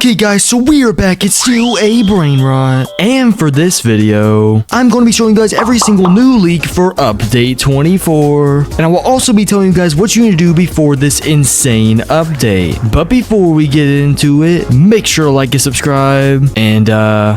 Okay guys, so we are back. It's still a Brainrot. And for this video, I'm going to be showing you guys every single new leak for update 24. And I will also be telling you guys what you need to do before this insane update. But before we get into it, make sure to like and subscribe. And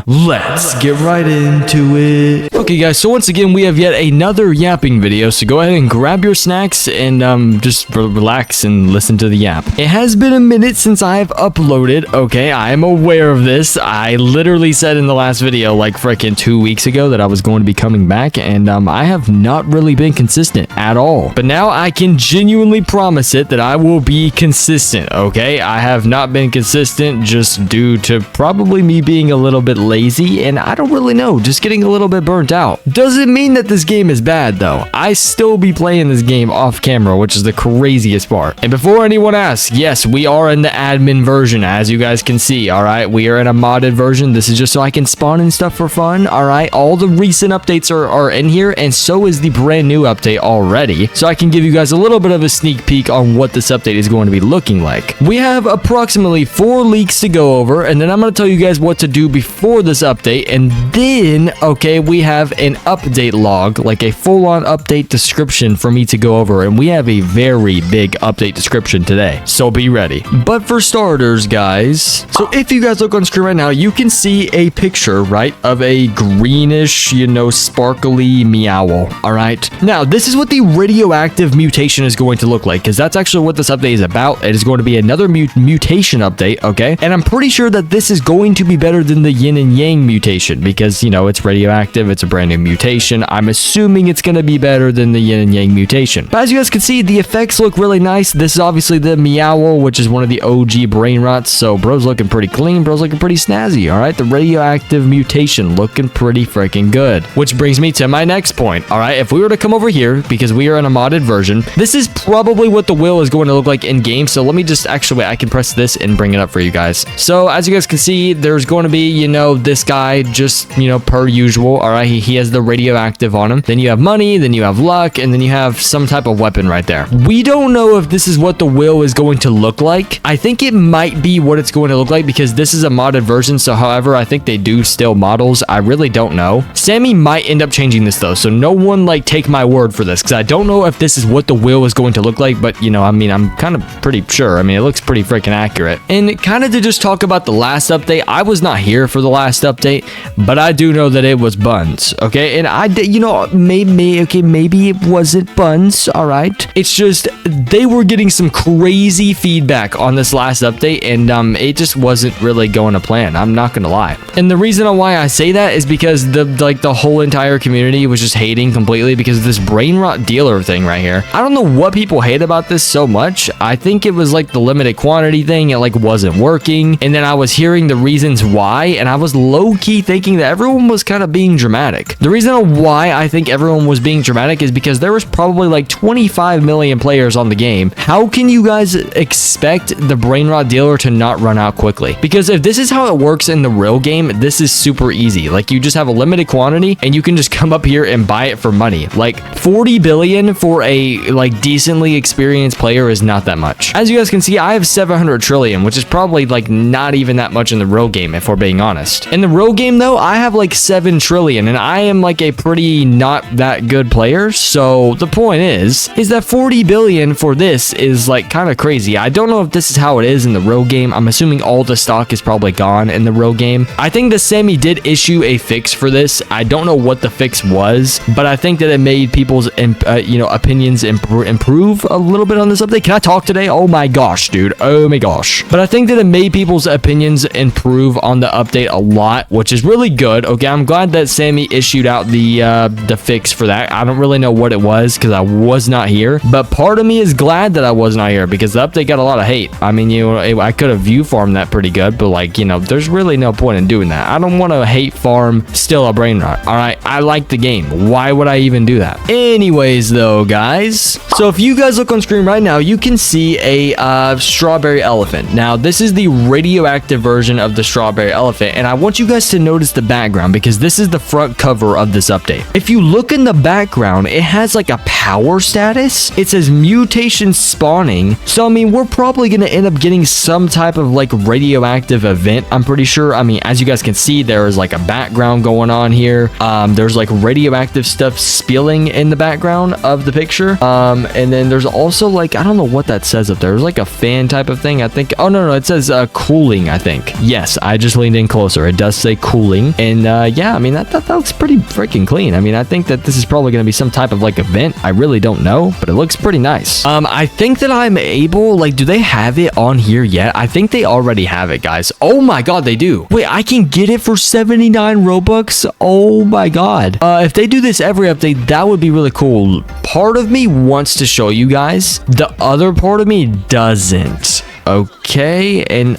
let's get right into it. Okay guys, so once again, we have yet another yapping video. So go ahead and grab your snacks and just relax and listen to the yap. It has been a minute since I've uploaded. Okay, I am aware of this. I literally said in the last video like freaking 2 weeks ago that I was going to be coming back, and I have not really been consistent at all. But now I can genuinely promise it that I will be consistent. Okay, I have not been consistent just due to probably me being a little bit lazy, and I don't really know, just getting a little bit burnt out. Doesn't mean that this game is bad though. I still be playing this game off camera, which is the craziest part. And before anyone asks, yes, we are in the admin version, as you guys can see. All right, we are in a modded version. This is just so I can spawn and stuff for fun. All right, all the recent updates are in here, and so is the brand new update already, so I can give you guys a little bit of a sneak peek on what this update is going to be looking like. We have approximately 4 leaks to go over, and then I'm going to tell you guys what to do before this update, and then okay, we have an update log, like a full-on update description for me to go over, and we have a very big update description today, so be ready. But for starters, guys, so if you guys look on screen right now, you can see a picture, right, of a greenish, you know, sparkly meowl. All right, now this is what the radioactive mutation is going to look like, because that's actually what this update is about. It is going to be another mutation update, okay, and I'm pretty sure that this is going to be better than the yin and yang mutation, because, you know, it's radioactive, it's a brand new mutation. I'm assuming it's going to be better than the yin and yang mutation. But as you guys can see, the effects look really nice. This is obviously the meowl, which is one of the OG Brainrots, so bro's looking pretty clean, bro's looking pretty snazzy. All right, the radioactive mutation looking pretty freaking good, which brings me to my next point. All right, if we were to come over here, because we are in a modded version, this is probably what the wheel is going to look like in game. So let me just actually, I can press this and bring it up for you guys. So as you guys can see, there's going to be, you know, this guy just, you know, per usual. All right, he has the radioactive on him. Then you have money, then you have luck, and then you have some type of weapon right there. We don't know if this is what the wheel is going to look like. I think it might be what it's going to look like, because this is a modded version. So however, I think they do still models. I really don't know. Sammy might end up changing this though, so no one like take my word for this, because I don't know if this is what the wheel is going to look like. But you know, I mean, I'm kind of pretty sure. I mean, it looks pretty freaking accurate. And kind of to just talk about the last update, I was not here for the last update, but I do know that it was buns. Okay, and I did, you know, maybe it wasn't buns. All right, it's just they were getting some crazy feedback on this last update, and it just wasn't really going to plan. I'm not gonna lie. And the reason why I say that is because the whole entire community was just hating completely because of this Brainrot dealer thing right here. I don't know what people hate about this so much. I think it was like the limited quantity thing. It like wasn't working, and then I was hearing the reasons why, and I was low-key thinking that everyone was kind of being dramatic. The reason why I think everyone was being dramatic is because there was probably like 25 million players on the game. How can you guys expect the Brainrot dealer to not run out quickly? Because if this is how it works in the real game, this is super easy. Like, you just have a limited quantity and you can just come up here and buy it for money. Like 40 billion for a like decently experienced player is not that much. As you guys can see, I have 700 trillion, which is probably like not even that much in the real game, if we're being honest. In the real game though, I have like 7 trillion, and I am like a pretty not that good player. So the point is that 40 billion for this is like kind of crazy. I don't know if this is how it is in the real game. I'm assuming all the stock is probably gone in the real game. I think the Sammy did issue a fix for this. I don't know what the fix was, but I think that it made people's you know, opinions improve a little bit on this update. Can I talk today? Oh my gosh, dude. Oh my gosh. But I think that it made people's opinions improve on the update a lot, which is really good. Okay, I'm glad that Sammy issued out the fix for that. I don't really know what it was because I was not here, but part of me is glad that I was not here because the update got a lot of hate. I mean, you know, I could have view farmed that pretty good, but like, you know, there's really no point in doing that. I don't want to hate farm still a Brainrot. All right, I like the game. Why would I even do that? Anyways though, guys, so if you guys look on screen right now, you can see a strawberry elephant. Now this is the radioactive version of the strawberry elephant, and I want you guys to notice the background because this is the front cover of this update. If you look in the background, it has like a power status. It says mutation spawning. So I mean, we're probably gonna end up getting some type of like radioactive event, I'm pretty sure. I mean, as you guys can see, there is like a background going on here. There's like radioactive stuff spilling in the background of the picture. And then there's also like, I don't know what that says up there. There's like a fan type of thing, I think. Oh, no, it says cooling, I think. Yes, I just leaned in closer. It does say cooling. And yeah, I mean, that looks pretty freaking clean. I mean, I think that this is probably going to be some type of like event. I really don't know, but it looks pretty nice. I think that I'm able, like, do they have it on here yet? I think they already have it, guys. Oh my god, they do. Wait, I can get it for 79 Robux? Oh my god. If they do this every update, that would be really cool. Part of me wants to show you guys. The other part of me doesn't. Okay, and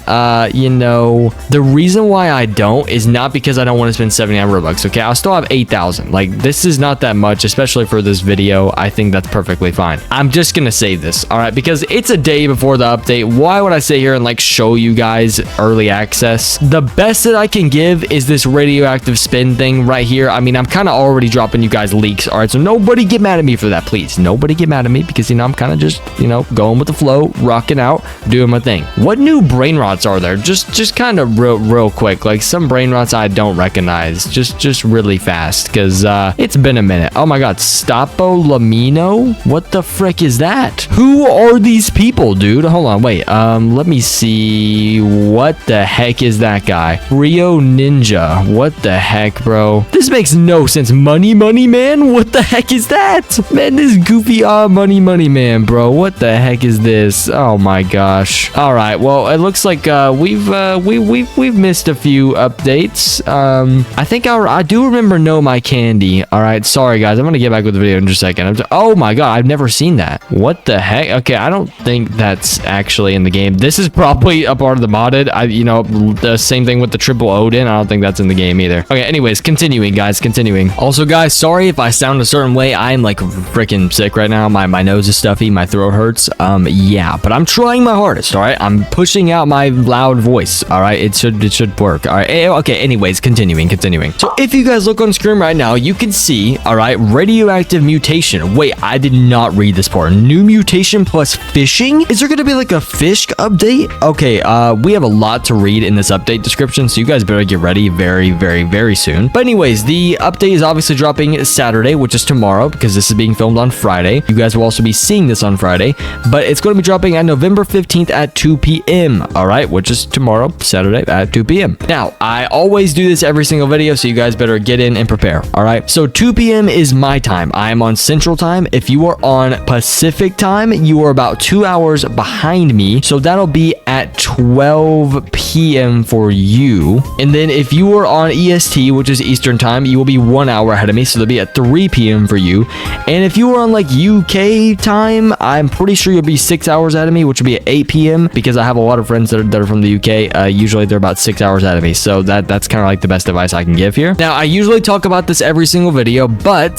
you know, the reason why I don't is not because I don't want to spend 79 Robux. Okay, I'll still have 8,000. Like, this is not that much, especially for this video. I think that's perfectly fine. I'm just gonna save this, all right, because it's a day before the update. Why would I sit here and like show you guys early access? The best that I can give is this radioactive spin thing right here. I mean, I'm kind of already dropping you guys leaks, all right, so nobody get mad at me for that, please. Nobody get mad at me, because, you know, I'm kind of just, you know, going with the flow, rocking out, doing my thing. What new Brainrots are there? Just kind of real quick, like some Brainrots I don't recognize, just really fast, because it's been a minute. Oh my god, Stapo Lamino? What the frick is that? Who are these people, dude? Hold on, wait, let me see. What the heck is that guy? Rio Ninja. What the heck, bro? This makes no sense. Money man? What the heck is that? Man, this goofy money man, bro. What the heck is this? Oh my gosh. All right, well, it looks like we've missed a few updates. I think I do remember Know My Candy. All right, sorry guys, I'm gonna get back with the video in just a second. Oh my god, I've never seen that. What the heck? Okay, I don't think that's actually in the game. This is probably a part of the modded. You know, the same thing with the triple Odin. I don't think that's in the game either. Okay, anyways, continuing, guys, continuing. Also, guys, sorry if I sound a certain way. I'm like freaking sick right now. My nose is stuffy, my throat hurts. Yeah, but I'm trying my hardest. All right, I'm pushing out my loud voice. All right, it should work. All right, okay, anyways, continuing. So if you guys look on screen right now, you can see, all right, radioactive mutation. Wait, I did not read this part. New mutation plus fishing? Is there gonna be like a fish update? Okay, we have a lot to read in this update description, so you guys better get ready very soon. But anyways, the update is obviously dropping Saturday, which is tomorrow, because this is being filmed on Friday. You guys will also be seeing this on Friday, but it's going to be dropping on November 15th at 2 p.m. all right, which is tomorrow, Saturday at 2 p.m. Now, I always do this every single video, so you guys better get in and prepare. All right, so 2 p.m. is my time. I am on Central Time. If you are on Pacific Time, you are about 2 hours behind me, so that'll be at 12 p.m. for you. And then if you are on EST, which is Eastern Time, you will be 1 hour ahead of me, so they'll be at 3 p.m. for you. And if you are on like UK time, I'm pretty sure you'll be 6 hours ahead of me, which will be at 8 p.m. because I have a lot of friends that are from the UK. Usually they're about 6 hours ahead of me, so that's kind of like the best advice I can give here. Now, I usually talk about this every single video, but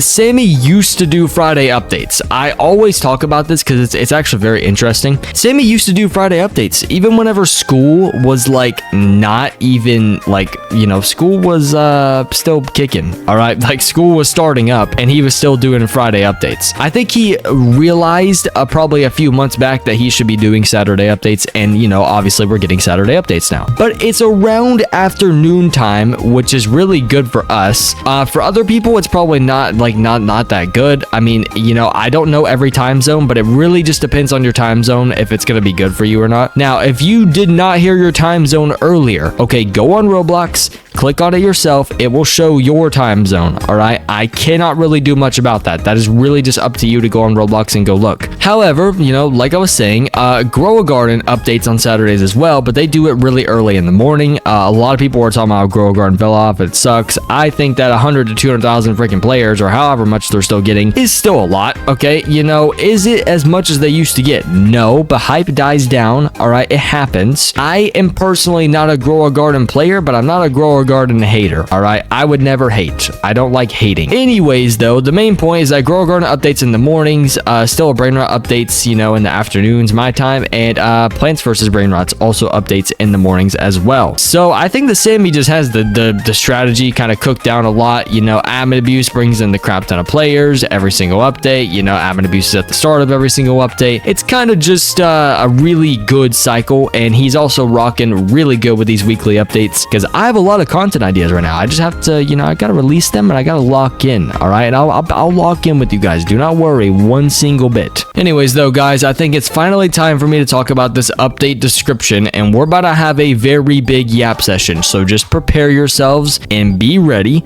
Sammy used to do Friday updates. I always talk about this because it's actually very interesting. Sammy used to do Friday updates even whenever school was like not even like, you know, school was still kicking. All right, like school was starting up and he was still doing Friday updates. I think he realized probably a few months back that he should be doing Saturday updates, and you know, obviously we're getting Saturday updates now, but it's around afternoon time, which is really good for us. For other people, it's probably not that good. I mean, you know, I don't know every time zone, but it really just depends on your time zone if it's gonna be good for you or not. Now, if you did not hear your time zone earlier, okay, go on Roblox, click on it yourself. It will show your time zone. All right, I cannot really do much about that. That is really just up to you to go on Roblox and go look. However, you know, like I was saying, Grow a Garden updates on Saturdays as well, but they do it really early in the morning. A lot of people are talking about Grow a Garden fell off. It sucks. I think that 100 to 200,000 freaking players, or however much they're still getting, is still a lot. Okay, you know, is it as much as they used to get? No, but hype dies down. All right, it happens. I am personally not a Grow a Garden player, but I'm not a Grow a Garden hater, all right? I would never hate. I don't like hating. Anyways, though, the main point is that Grow Garden updates in the mornings, still Brainrot updates, you know, in the afternoons, my time, and Plants vs. Brainrots also updates in the mornings as well. So I think the Sammy just has the strategy kind of cooked down a lot. You know, admin abuse brings in the crap ton of players every single update. You know, admin abuse is at the start of every single update. It's kind of just a really good cycle, and he's also rocking really good with these weekly updates because I have a lot of content ideas right now. I just have to, you know, I gotta release them and I gotta lock in. All right, and I'll lock in with you guys. Do not worry one single bit. Anyways, though, guys, I think it's finally time for me to talk about this update description, and we're about to have a very big yap session. So just prepare yourselves and be ready.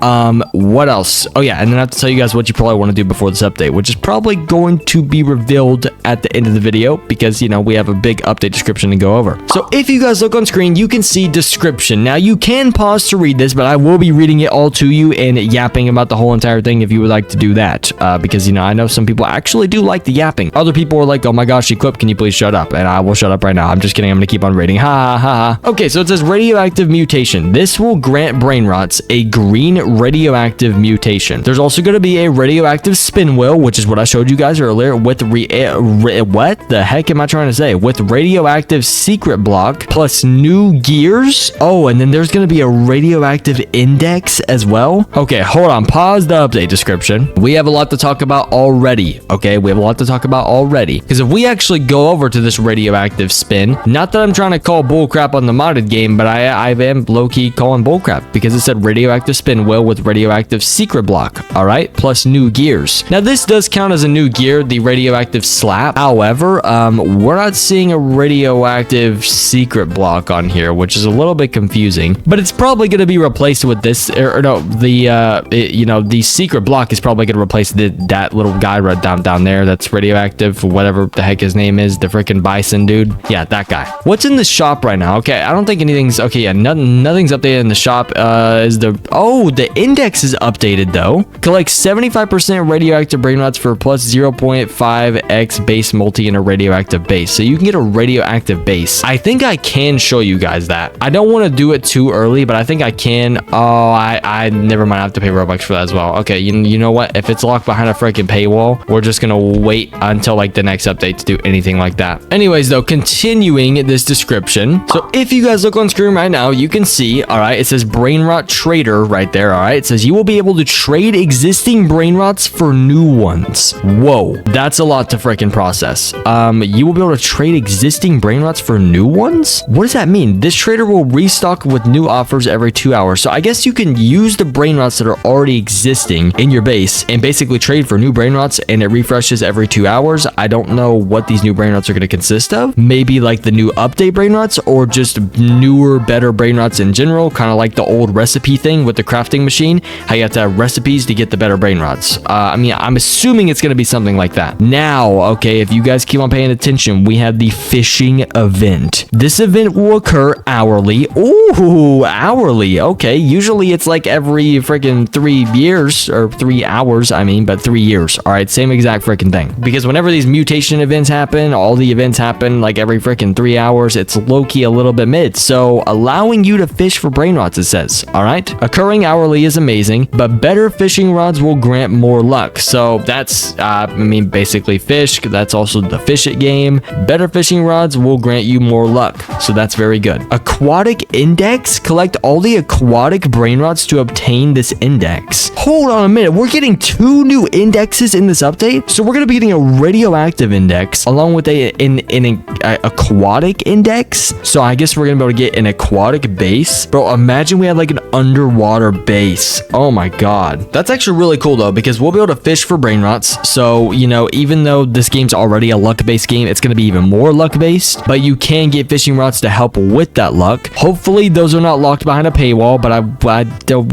What else? Oh yeah, and then I have to tell you guys what you probably want to do before this update, which is probably going to be revealed at the end of the video because, you know, we have a big update description to go over. So if you guys look on screen, you can see description. Now you can pause to read this, but I will be reading it all to you and yapping about the whole entire thing if you would like to do that, because, you know, I know some people actually do like the yapping. Other people are like, oh my gosh, Equip, can you please shut up? And I will shut up right now. I'm just kidding. I'm gonna keep on reading. Ha ha ha. Okay, so it says radioactive mutation. This will grant Brainrots a green radioactive mutation. There's also going to be a radioactive spin wheel, which is what I showed you guys earlier with what the heck am I trying to say? With radioactive secret block plus new gears. Oh, and then there's going to be a radioactive index as well. Okay, hold on. Pause the update description. We have a lot to talk about already. Okay, we have a lot to talk about already. Because if we actually go over to this radioactive spin, not that I'm trying to call bullcrap on the modded game, but I am low-key calling bullcrap because it said radioactive spin wheel with radioactive secret block. All right, plus new gears. Now this does count as a new gear, the radioactive slap. However, we're not seeing a radioactive secret block on here, which is a little bit confusing. But it's probably going to be replaced with this, or no, the secret block is probably going to replace that little guy right down there. That's radioactive, whatever the heck his name is, the freaking bison dude. Yeah, that guy. What's in the shop right now? Okay, I don't think anything's okay. Yeah, nothing's updated in the shop. The index is updated though. Collect 75% radioactive Brainrots for plus 0.5x base multi in a radioactive base. So you can get a radioactive base. I think I can show you guys that. I don't want to do it too early, but I think I can. Oh, I never mind. I have to pay Robux for that as well. Okay, you know what? If it's locked behind a freaking paywall, we're just gonna wait until like the next update to do anything like that. Anyways, though, continuing this description. So if you guys look on screen right now, you can see, all right, it says Brainrot Trader right there. All right, it says you will be able to trade existing Brainrots for new ones. Whoa, that's a lot to freaking process. You will be able to trade existing Brainrots for new ones? What does that mean? This trader will restock with new offers every 2 hours. So I guess you can use the Brainrots that are already existing in your base and basically trade for new Brainrots, and it refreshes every 2 hours. I don't know what these new Brainrots are going to consist of. Maybe like the new update Brainrots, or just newer, better Brainrots in general, kind of like the old recipe thing with the crafting machine, how you have to have recipes to get the better Brainrots. I mean, I'm assuming it's going to be something like that. Now, okay, if you guys keep on paying attention, we have the fishing event. This event will occur hourly. Ooh, hourly. Okay, usually it's like every freaking 3 years, or 3 hours, I mean, but 3 years. All right, same exact freaking thing. Because whenever these mutation events happen, all the events happen like every freaking 3 hours. It's low-key a little bit mid. So allowing you to fish for Brainrots, it says. All right, occurring hourly is amazing, but better fishing rods will grant more luck. So that's, I mean, basically fish. That's also the fish it game. Better fishing rods will grant you more luck. So that's very good. Aquatic index. Collect all the aquatic Brainrots to obtain this index. Hold on a minute. We're getting 2 new indexes in this update. So we're going to be getting a radioactive index along with an aquatic index. So I guess we're going to be able to get an aquatic base. Bro, imagine we had like an underwater base. Oh my god. That's actually really cool though, because we'll be able to fish for Brainrots. So, you know, even though this game's already a luck-based game, it's going to be even more luck-based, but you can get fishing rods to help with that luck. Hopefully those are not locked behind a paywall, but I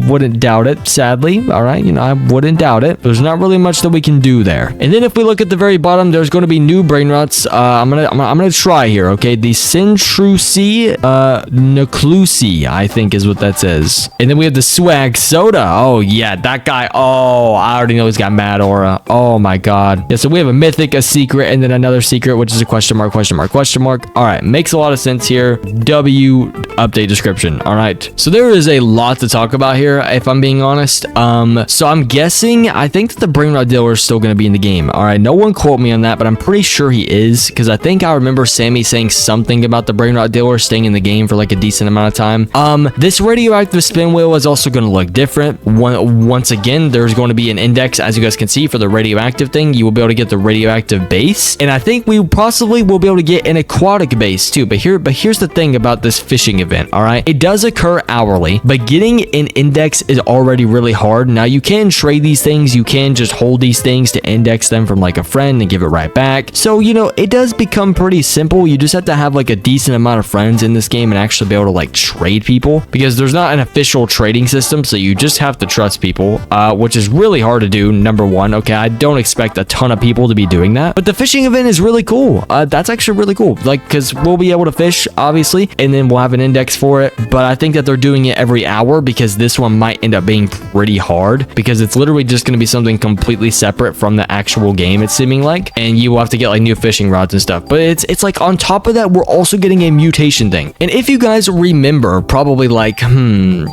wouldn't doubt it, sadly. All right, you know, I wouldn't doubt it. There's not really much that we can do there. And then if we look at the very bottom, there's going to be new Brainrots. I'm gonna try here, okay? The Centrusi Nuclusi, I think is what that says. And then we have the Swag Soda. Oh yeah, that guy. Oh, I already know he's got mad aura. Oh my god. Yeah, so we have a mythic, a secret, and then another secret, which is a question mark, question mark, question mark. All right, makes a lot of sense here. W update description. All right, so there is a lot to talk about here, if I'm being honest. So I'm guessing, I think that the Brainrot dealer is still going to be in the game. All right, no one quote me on that, but I'm pretty sure he is, because I think I remember Sammy saying something about the Brainrot dealer staying in the game for like a decent amount of time. This radioactive spin wheel is also going to look different. Once again, there's going to be an index, as you guys can see, for the radioactive thing. You will be able to get the radioactive base, and I think we possibly will be able to get an aquatic base too. But here's the thing about this fishing event. All right, it does occur hourly, but getting an index is already really hard. Now you can trade these things. You can just hold these things to index them from like a friend and give it right back. So, you know, it does become pretty simple. You just have to have like a decent amount of friends in this game and actually be able to like trade people, because there's not an official trading system. So you just have to trust people, which is really hard to do. Number one. Okay, I don't expect a ton of people to be doing that, but the fishing event is really cool. That's actually really cool, like, because we'll be able to fish, obviously, and then we'll have an index for it. But I think that they're doing it every hour, because this one might end up being pretty hard, because it's literally just going to be something completely separate from the actual game, it's seeming like, and you will have to get like new fishing rods and stuff. But it's like on top of that, we're also getting a mutation thing. And if you guys remember, probably like an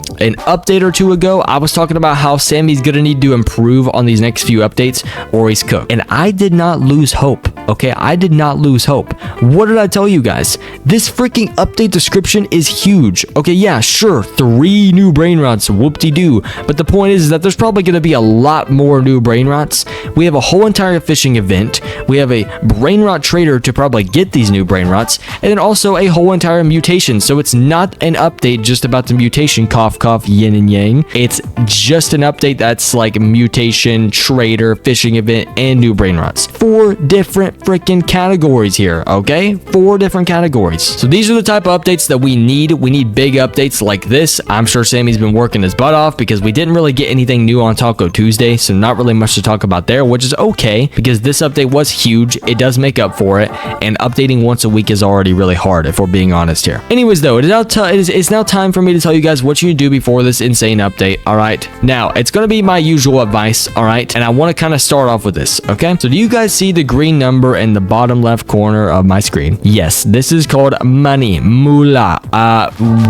update or two ago, I was talking about how Sammy's gonna need to improve on these next few updates or he's cooked. And I did not lose hope. Okay, I did not lose hope. What did I tell you guys? This freaking update description is huge. Okay, yeah, sure, 3 new Brainrots, whoop-de-doo. But the point is that there's probably gonna be a lot more new Brainrots. We have a whole entire fishing event. We have a Brainrot trader to probably get these new Brainrots, and then also a whole entire mutation. So it's not an update just about the mutation, cough, cough, yin and yang. It's just an update that's like mutation, trader, fishing event, and new Brainrots. 4 different freaking categories here, okay? 4 different categories. So these are the type of updates that we need. We need big updates like this. I'm sure Sammy's been working his butt off, because we didn't really get anything new on Taco Tuesday, so not really much to talk about there, which is okay, because this update was huge. It does make up for it, and updating once a week is already really hard, if we're being honest here. Anyways, though, it's now time for me to tell you guys what you do before this insane update, all right? Now, it's going to be my usual advice, all right? And I want to kind of start off with this, okay? So do you guys see the green number in the bottom left corner of my screen? Yes, this is called money, moolah.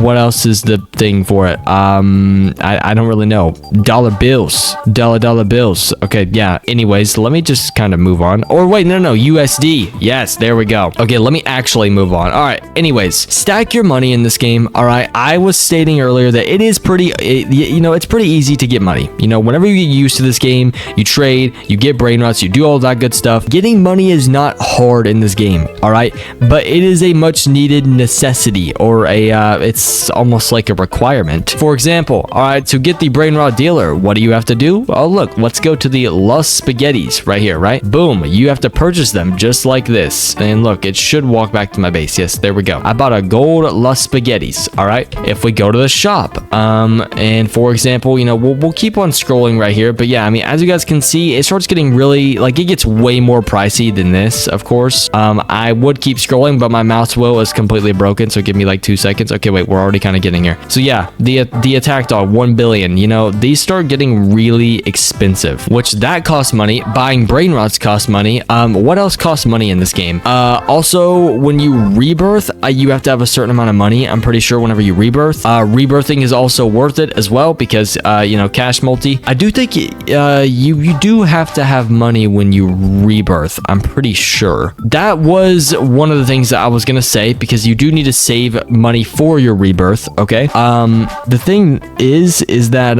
What else is the thing for it? I don't really know. Dollar bills, dollar bills. Okay, yeah. Anyways, let me just kind of move on. Or wait, no, USD. Yes, there we go. Okay, let me actually move on. All right. Anyways, stack your money in this game. All right. I was stating earlier that it is pretty, you know, it's pretty easy to get money. You know, whenever you get used to this game, you trade, you get Brainrots, you do all that good stuff. Getting money is not hard in this game. All right. But it is a much needed necessity, or it's almost like a requirement. For example, all right, to get the Brainrot dealer, what do you have to do? Oh, look, let's go to the Los Spaghettis right here, right? Boom. You have to purchase them just like this. And look, it should walk back to my base. Yes, there we go. I bought a gold Los Spaghettis. All right. If we go to the shop, and for example, you know, we'll keep on scrolling right here. But yeah, I mean, as you guys can see, it starts getting really, like, it gets way more pricey than this, of course. I would keep scrolling, but my mouse wheel is completely broken. So give me like 2 seconds. Okay, wait, we're already kind of getting here. So yeah, the attack dog, 1 billion, you know, these start getting really expensive, which that costs money. Buying Brainrots costs money. What else costs money in this game? Also, when you rebirth, you have to have a certain amount of money. I'm pretty sure whenever you rebirth, rebirthing is also worth it as well, because you know, cash multi. I do think you do have to have money when you rebirth. I'm pretty sure. That was one of the things that I was gonna say, because you do need to save money for your rebirth. Okay. The thing is that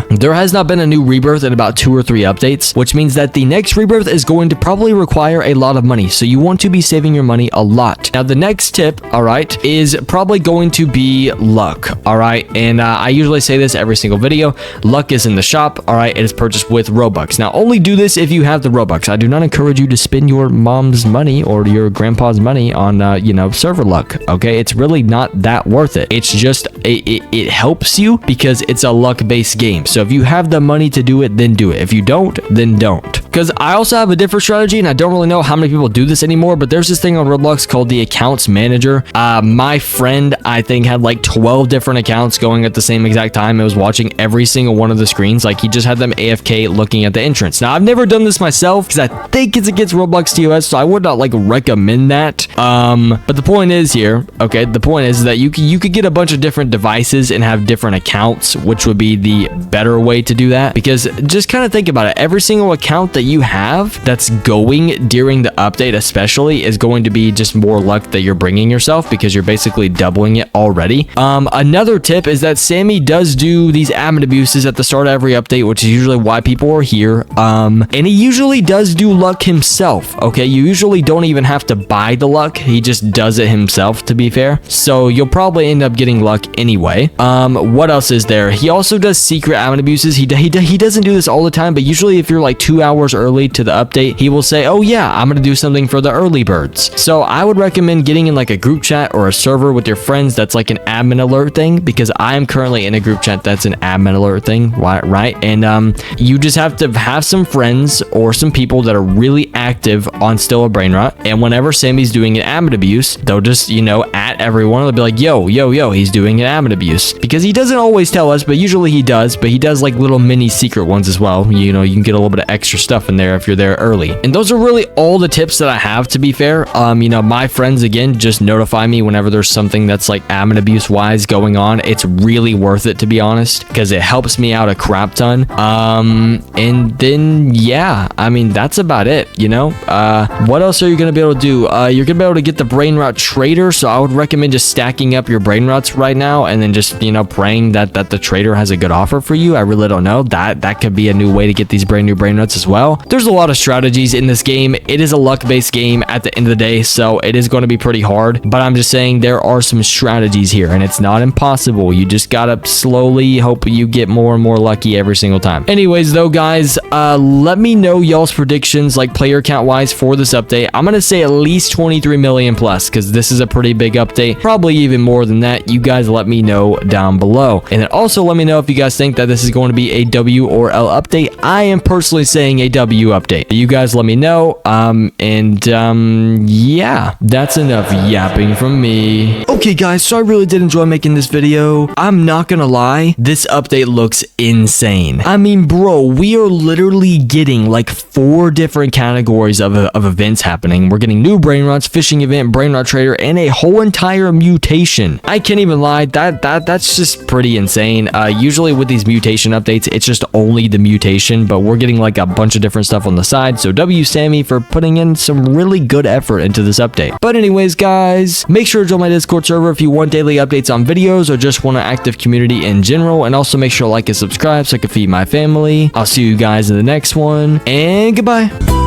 there has not been a new rebirth in about 2 or 3 updates, which means that the next rebirth is going to probably require a lot of money. So you want to be saving your money a lot. Now, the next tip, all right, is probably going to be luck. All right. And I usually say this every single video. Luck is in the shop. All right. It is purchased with Robux. Now, only do this if you have the Robux. I do not encourage you to spend your mom's money or your grandpa's money on, you know, server luck. Okay. It's really not that worth it. It's just, it helps you because it's a luck-based game. So if you have the money to do it, then do it. If you don't, then don't. Because I also have a different strategy, and I don't really know how many people do this anymore, but there's this thing on Roblox called the accounts manager. My friend, I think, had like 12 different accounts going at the same exact time. It was watching every single one of the screens. Like, he just had them AFK looking at the entrance. Now, I've never done this myself because I think it's against Roblox TOS, so I would not like recommend that. But the point is here, okay, the point is that you could get a bunch of different devices devices and have different accounts, which would be the better way to do that. Because just kind of think about it. Every single account that you have that's going during the update especially is going to be just more luck that you're bringing yourself, because you're basically doubling it already. Another tip is that Sammy does do these admin abuses at the start of every update, which is usually why people are here. And he usually does do luck himself. Okay, you usually don't even have to buy the luck. He just does it himself, to be fair. So you'll probably end up getting luck anyway. What else is there? He also does secret admin abuses. He doesn't do this all the time, but usually if you're like 2 hours early to the update, he will say, oh yeah, I'm gonna do something for the early birds. So I would recommend getting in like a group chat or a server with your friends that's like an admin alert thing, because I am currently in a group chat that's an admin alert thing, right? And you just have to have some friends or some people that are really active on Still a Brainrot, and whenever Sammy's doing an admin abuse, they'll just, you know, at everyone, they'll be like, yo, he's doing an admin abuse, because he doesn't always tell us, but usually he does. But he does like little mini secret ones as well. You know, you can get a little bit of extra stuff in there if you're there early. And those are really all the tips that I have, to be fair. You know, my friends, again, just notify me whenever there's something that's like admin abuse wise going on. It's really worth it, to be honest, because it helps me out a crap ton. And then yeah, I mean, that's about it, you know. What else are you gonna be able to do? You're gonna be able to get the Brainrot trader, so I would recommend just stacking up your Brainrots right now and then just, you know, praying that the trader has a good offer for you. I really don't know. That could be a new way to get these brand new Brainrots as well. There's a lot of strategies in this game. It is a luck-based game at the end of the day, so it is going to be pretty hard, but I'm just saying there are some strategies here, and it's not impossible. You just gotta slowly hope you get more and more lucky every single time. Anyways though, guys, let me know y'all's predictions, like player count wise, for this update. I'm gonna say at least 23 million plus, because this is a pretty big update, probably even more than that. You guys let me know down below, and then also let me know if you guys think that this is going to be a W or L update. I am personally saying a W update. You guys let me know. Yeah, that's enough yapping from me. Okay guys, so I really did enjoy making this video. I'm not gonna lie, this update looks insane. I mean, bro, we are literally getting like 4 different categories of events happening. We're getting new Brainrots, fishing event, Brainrot trader, and a whole entire mutation. I can't even lie, that's just pretty insane. Usually with these mutation updates, it's just only the mutation, but we're getting like a bunch of different stuff on the side. So W Sammy for putting in some really good effort into this update. But anyways, guys, make sure to join my Discord server if you want daily updates on videos or just want an active community in general, and also make sure to like and subscribe so I can feed my family. I'll see you guys in the next one, and goodbye.